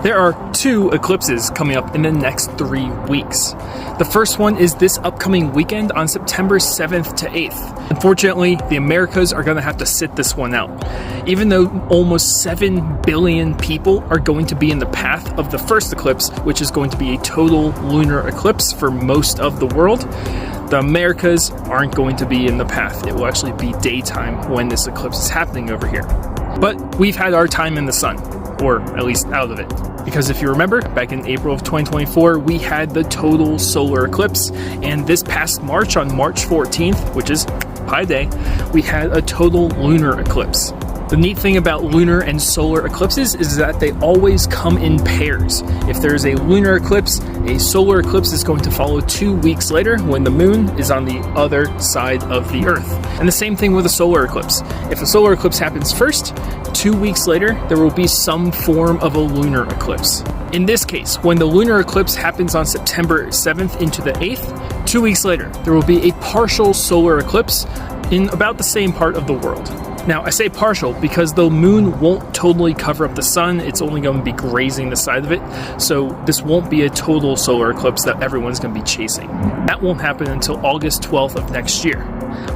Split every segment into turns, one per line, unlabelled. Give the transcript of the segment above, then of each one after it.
There are 2 eclipses coming up in the next 3 weeks. The first one is this upcoming weekend on September 7th to 8th. Unfortunately, the Americas are going to have to sit this one out. Even though almost 7 billion people are going to be in the path of the first eclipse, which is going to be a total lunar eclipse for most of the world, the Americas aren't going to be in the path. It will actually be daytime when this eclipse is happening over here. But we've had our time in the sun, or at least out of it. Because if you remember, back in April of 2024, we had the total solar eclipse, and this past March, on March 14th, which is Pi Day, we had a total lunar eclipse. The neat thing about lunar and solar eclipses is that they always come in pairs. If there's a lunar eclipse, a solar eclipse is going to follow 2 weeks later when the moon is on the other side of the Earth. And the same thing with a solar eclipse. If a solar eclipse happens first, 2 weeks later, there will be some form of a lunar eclipse. In this case, when the lunar eclipse happens on September 7th into the 8th, 2 weeks later, there will be a partial solar eclipse in about the same part of the world. Now, I say partial because the moon won't totally cover up the sun. It's only going to be grazing the side of it. So this won't be a total solar eclipse that everyone's going to be chasing. That won't happen until August 12th of next year.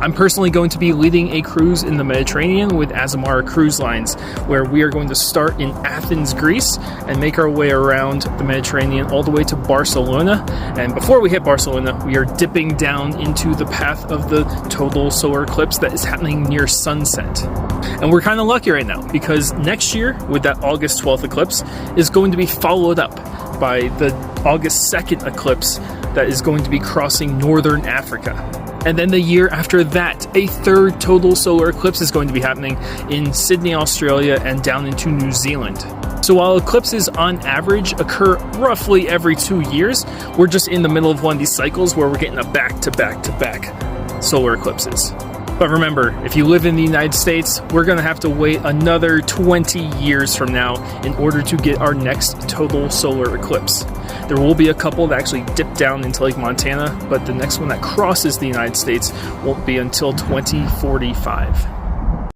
I'm personally going to be leading a cruise in the Mediterranean with Azamara Cruise Lines, where we are going to start in Athens, Greece, and make our way around the Mediterranean all the way to Barcelona. And before we hit Barcelona, we are dipping down into the path of the total solar eclipse that is happening near sunset. And we're kind of lucky right now, because next year, with that August 12th eclipse, is going to be followed up by the August 2nd eclipse that is going to be crossing northern Africa. And then the year after that, a third total solar eclipse is going to be happening in Sydney, Australia, and down into New Zealand. So while eclipses on average occur roughly every 2 years, we're just in the middle of one of these cycles where we're getting a back-to-back-to-back solar eclipses. But remember, if you live in the United States, we're going to have to wait another 20 years from now in order to get our next total solar eclipse. There will be a couple that actually dip down into Lake Montana, but the next one that crosses the United States won't be until 2045.